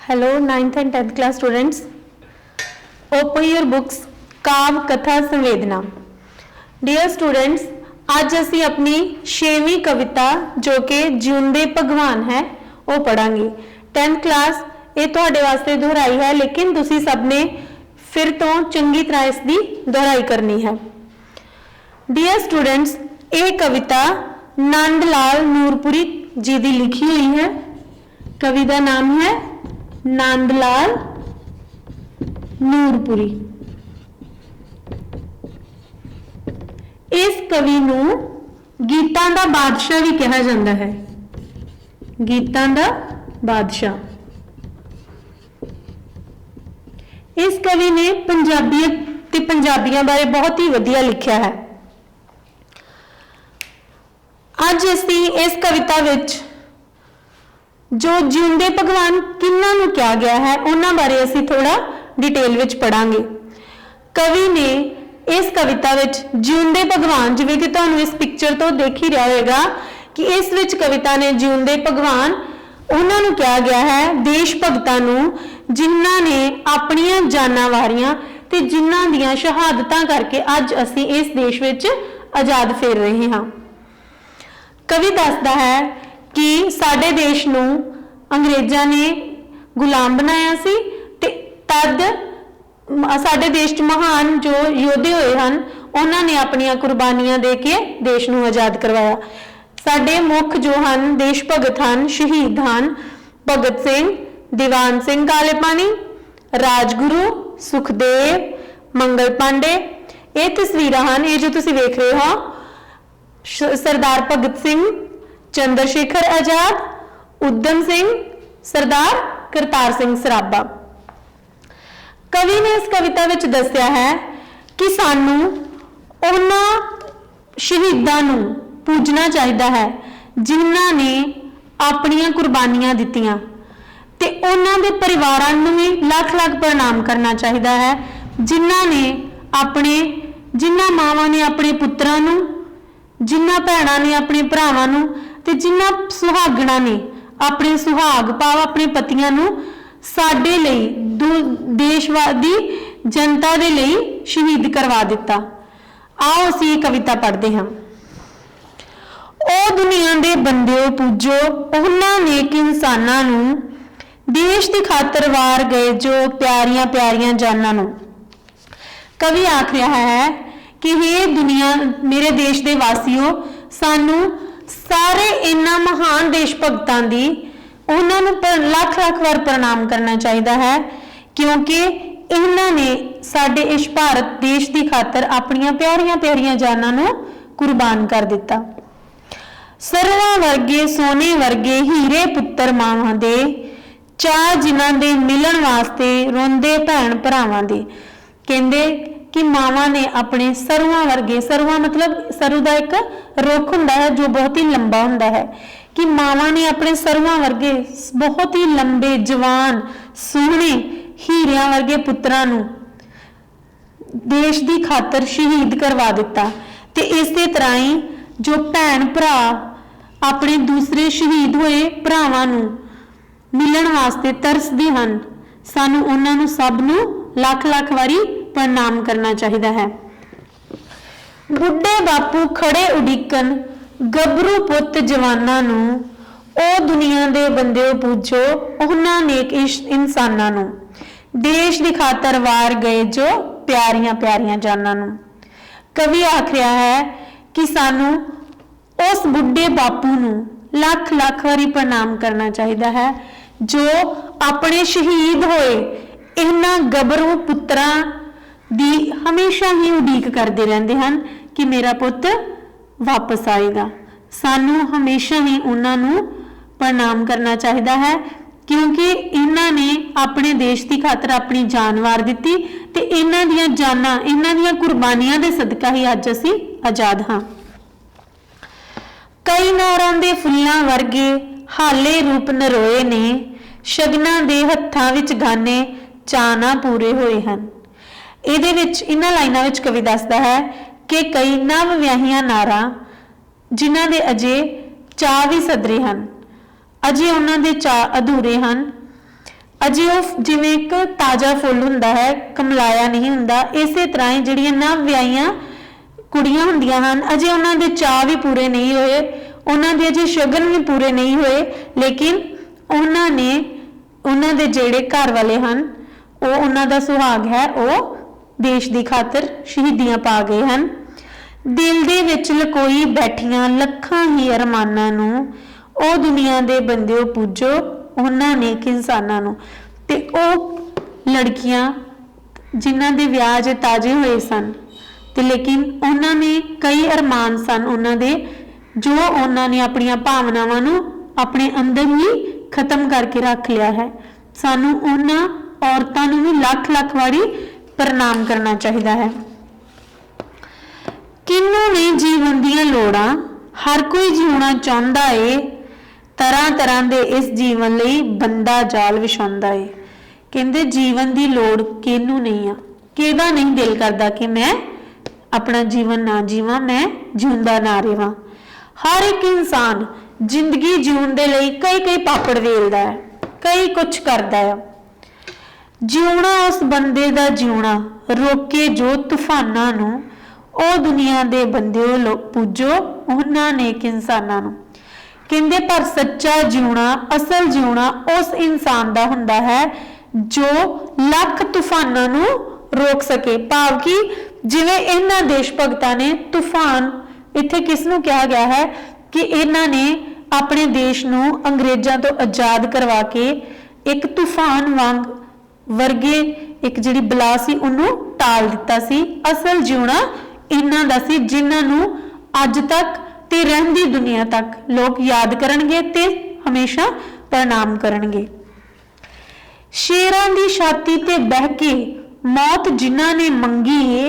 Hello 9th and 10th class students. Open your books. काव्य कथा संवेदना. Dear students, आज असी अपनी 6वीं कविता जो कि जिउंदे भगवान है वो पढ़ांगे. 10th क्लास ये तुहाडे वास्ते दोहराई है लेकिन तुसी सब ने फिर तो चंगी तरह इसकी दोहराई करनी है. Dear students, ये कविता नंद लाल नूरपुरी जी की लिखी हुई है. कवि का नाम है नंद लाल नूरपुरी. इस कवि नूं गीतां दा बादशाह भी कहा जाता है. गीतां दा बादशाह. इस कवि ने पंजाबीयत ते पंजाबियों बारे बहुत ही वधिया लिखा है. अज असीं इस कविता विच जो जिउंदे भगवान किन्हां नूं कहा गया है उन्हां बारे असीं थोड़ा डिटेल विच पढ़ांगे. कवि ने इस कविता विच जिउंदे भगवान जिवें कि तुहानूं इस पिक्चर तो देख ही रहा होगा कि इस विच कविता ने जिउंदे भगवान उन्हां नूं कहा गया है देश भगतां नूं जिन्हां ने अपणियां जानां वारियां ते जिन्हां दीयां शहादतां करके अज असीं इस देश विच आजाद फिर रहे हां. कवि दसदा है कि साडे देश नूं अंग्रेजां ने गुलाम बनाया सी ते तद साडे देश च महान जो योद्धे होए हन उन्हां ने अपनियां कुर्बानियां दे के देश नूं आजाद करवाया. साडे मुख जो हन देश भगत हन शहीद हन भगत सिंह दीवान सिंह काले पानी राजगुरु सुखदेव मंगल पांडे. ये तस्वीरां हन ये जो तुसीं वेख रहे हो सरदार भगत सिंह चंद्रशेखर आजाद उधम सिंह सरदार करतार सिंह सराभा. कवि ने इस कविता विच दस्सिया है कि सानू उन्हां शहीदां नूं पूजना चाहिदा है जिन्हां ने अपनियां कुर्बानियां दित्तियां ते उन्हां दे परिवारां नूं भी लख लख प्रणाम करना चाहिदा है जिन्हां ने अपने जिन्हां मावां ने अपने पुत्रां नूं जिन्हां भैणां ने अपने भरावां नूं ते जिन्हां सुहागणां ने अपने सुहाग भाव अपने पतियां नूं साडे लई देशवादी जनता दे लई शहीद करवा दिता. आओ असीं कविता पढ़ते हैं. ओ दुनिया दे बंदिओ पूजो उन्हां नेक इंसानां नूं देश दी खातर वार गए जो प्यारियां प्यारियां जानां नूं. कवि आख रहा है कि हे दुनिया मेरे देश दे वासियों सानू सारे इन्हां महान देश भगतां दी उन्हां नूं लख लख वार प्रणाम करना चाहिदा है क्योंकि इन्हां ने साडे इस भारत देश दी खातर अपनियां प्यारियां प्यारियां जानां नूं कुर्बान कर दिता. सरवां वर्गे सोने वर्गे हीरे पुत्तर मावां दे चाह जिन्हां दे मिलन वास्ते रोंदे भैण भरावां दे. कहंदे कि मावां ने अपने सरुआं वर्गे सरुआं मतलब सरु का एक रुख हुंदा है जो बहुत ही लंबा हुंदा है कि मावां ने अपने सरुआं वर्गे बहुत ही लंबे जवान सोहणे हीरियां वर्गे पुत्रां नूं देश की खातर शहीद करवा दिता. ते इस तरह ही जो भैण भरा अपने दूसरे शहीद होए भरावां नूं मिलन वास्ते तरसदे हन सानू उन्हां नूं सब नूं लख लख वारी प्रणाम करना चाहिए है. बुढ़े बापू खड़े उड़ीकन गबरू पुत जवानां नूं ओ दुनिया दे बंदिओ पूजो उन्हां नेक इंसानां नूं देश दी खातर वार गए जो प्यारियां प्यारियां जानां नूं. कवि आख रहा है कि सानू उस बुढ़े बापू नूं लख लख वारी प्रणाम करना चाहिए है जो अपने शहीद होए इन्हां गबरू पुत्रां दी हमेशा ही उड़ीक करते रहते हैं कि मेरा पुत वापस आएगा. सानू हमेशा ही उन्होंने प्रणाम करना चाहिए है क्योंकि इन्हां ने अपने देश की खातर अपनी जान वार दी ते इन्हां दियां जानां इन्हां दियां कुर्बानियां दे सदका ही अज असीं आजाद हाँ. कई नारां दे फुल्लां वर्गे हाले रूप नरोए ने शगनां दे हत्थां विच गाने चाना पूरे होए हन. ਇਹਦੇ ਵਿੱਚ ਇਹਨਾਂ ਲਾਈਨਾਂ ਵਿੱਚ ਕਵि ਦੱਸਦਾ ਹੈ ਕਿ ਕਈ ਨਵ ਵਿਆਹੀਆਂ ਨਾਰਾਂ ਜਿਨ੍ਹਾਂ ਦੇ ਅਜੇ ਚਾਅ ਵੀ ਸਦਰੇ ਹਨ ਅਜੇ ਉਹਨਾਂ ਦੇ ਚਾਅ ਅਧੂਰੇ ਹਨ अजे वो जिवें एक ताज़ा फुल हुंदा है, कमलाया नहीं हुंदा, इसे तरह ही जिहड़ियां नव विआहियां कुड़ियां हुंदियां हन, अजे उन्हां दे चाह भी पूरे नहीं होए, उन्हां दे अजे शगन भी पूरे नहीं होए, लेकिन उन्हां ने उन्हां दे जिहड़े घर वाले हन वो उन्हां दा सुहाग है वो देश दी खातर शहीदियां पा गए हन। दिल दे विच लकोई बैठियां लखां ही अरमानां नूं ओ दुनिया दे बंदिओ पूजो उन्हां नेक इंसानां नूं। ते ओ लड़कियां जिन्हां दे विआह जे ताजे होए सन ते लेकिन उन्हां ने कई अरमान सन उन्हां दे, जो उन्हां ने अपनियां भावनावां नूं अपने अंदर ही खत्म करके रख लिया है। सानू उन्हां औरतां नूं भी लख लख वारी प्रणाम करना चाहिदा है। किन्नू ने जीवन दियां लोड़ां, हर कोई जीवना चाहुंदा है, तरह तरह दे इस जीवन लई बंदा जाल विछाउंदा है। कहंदे जीवन दी लोड़ किन्नू नहीं आ, किहदा नहीं दिल करदा कि मैं अपना जीवन ना जीवां, मैं जिउंदा ना रहां। हर एक इंसान जिंदगी जीउण दे लई कई कई पापड़ वेलदा है, कई कुछ करदा है। जिउणा उस बंदे दा जिउणा, रोके जो तूफानां नूं, ओ दुनिया दे बंदिओ पूजो उन्हां नेक इंसानां नूं। कहंदे पर सच्चा जिउणा, असल जिउणा उस इंसान दा हुंदा है जो लख तूफानां नूं रोक सके। भाव कि जिवें इन्हां देश भगतां ने तूफान, इत्थे किस नूं कहा गया है कि इन्हां ने अपने देश नूं अंग्रेजां तो आजाद करवा के एक तूफान वांग वर्गे एक जिहड़ी बला सी उन्हों टाल दिता सी। असल जिउणा इन्हां दा सी जिन्हां नूं अज तक ते रहंदी दुनिया तक लोग याद करनगे ते हमेशा प्रणाम करनगे। शेरां दी छाती ते बह के मौत जिन्हां ने मंगी है,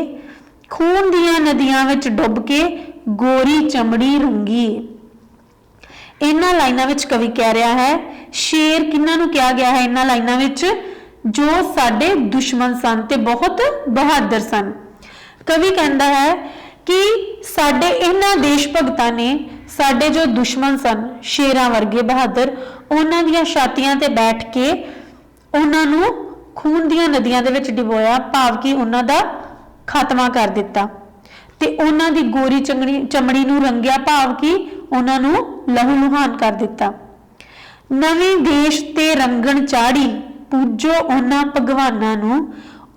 खून दियां नदियां विच डुब के गोरी चमड़ी रंगी। इन्हां लाइनां विच कवि कह रहा है शेर किन्हां नूं कहा गया है इन्हां लाइनां विच, जो साडे दुश्मन सन ते बहुत बहादुर सन। कवि कहता है कि साडे इन्हां देश भगतां ने साडे जो दुश्मन सन शेरां वर्गे बहादुर, उन्हां दियां छातियां ते बैठ के उन्हां नूं खून दियां नदियां दे विच डुबोया, भाव कि उन्हां दा खात्मा कर दिता ते उन्हां दी गोरी चमड़ी नूं रंगिया, भाव कि उन्हां नूं लहू लुहान कर दिता। नवीं देश ते रंगण चाड़ी पूजो उन्हां भगवानां नूं,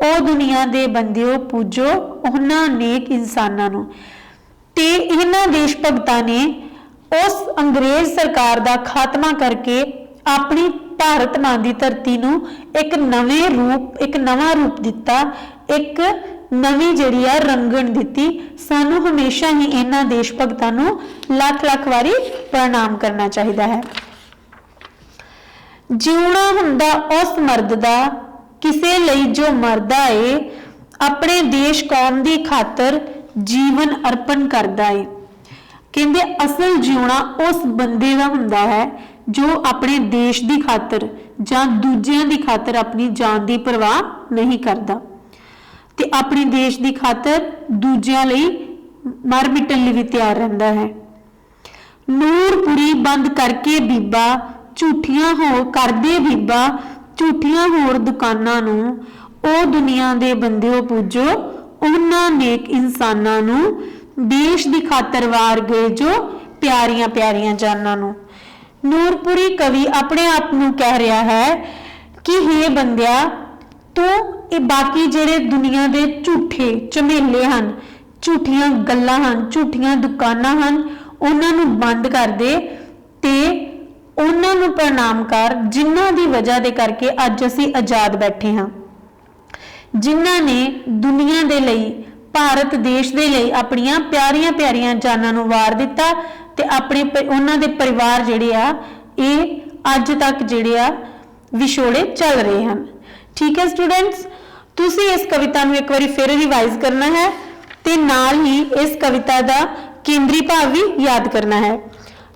ओ दुनिया दे बंदिओ पूजो उन्हां नेक इंसानां नूं। ते इन्हां देश भगतां ने उस अंग्रेज सरकार दा खात्मा करके अपनी भारत मां दी धरती नूं एक नवें रूप, एक नवां रूप दिता, एक नवीं जिहड़ी आ रंगण दिती। सानू हमेशा ही इन्हां देश भगतां नूं लख लख वारी प्रणाम करना चाहिदा है। जिउणा हुंदा उस मर्द दा किसे लई जो मरदा है, अपने देश कौम दी खातर जीवन अर्पण करदा है। कहंदे असल जिउणा उस बंदे दा हुंदा है जो अपने देश दी खातर जां दूजियां दी खातर अपनी जान दी परवाह नहीं करदा ते अपने देश दी खातर दूजियां लई मर मिटण लई भी तैयार रहिंदा है। नूरपुरी बंद करके बीबा झूठियां हो करदे बीबा, झूठियां होर दुकानां नूं, ओ दुनिया दे बंदिओ पूजो उन्हां नेक इंसानां नूं, देश दी खातर वार गए जो प्यारियां प्यारियां जानां नूं। नूरपुरी कवि अपने आप नूं कह रहा है कि हे बंदिया तू ये बाकी जेड़े दुनिया दे झूठे झमेले हन, झूठियां गल्लां हन, झूठियां दुकानां हन, उन्हां नूं बंद कर दे ते उन्हां नूं प्रणाम कर जिन्हां दी वजह दे करके अज असीं आजाद बैठे हाँ, जिन्हां ने दुनिया दे लई भारत देश दे लई अपनियां प्यारियां प्यारियां जानां नूं वार दिता ते अपने उन्हां दे परिवार जिहड़े आ ये अज तक जिहड़े आ विछोड़े चल रहे हैं। ठीक है स्टूडेंट्स, तुसीं इस कविता नूं एक बारी फिर रिवाइज करना है ते नाल ही इस कविता दा केंद्री भाव भी याद करना है।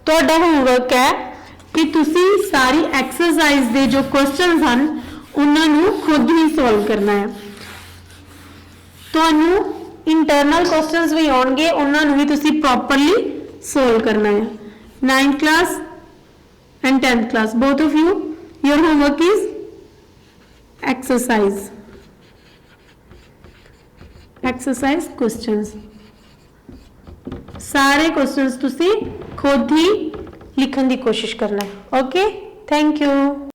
तुहाडा होमवर्क है कि तुसी सारी एक्सरसाइज दे जो क्वेश्चन हैं उन्होंने खुद ही सॉल्व करना है। तुहानू इंटरनल क्वेश्चंस भी आउणगे, उन्होंने भी तुसी प्रॉपरली सॉल्व करना है। 9th class and 10th class both of you, your homework is exercise questions, सारे क्वेश्चंस तुसी खुद ही लिखने की कोशिश करना है। Okay, thank you.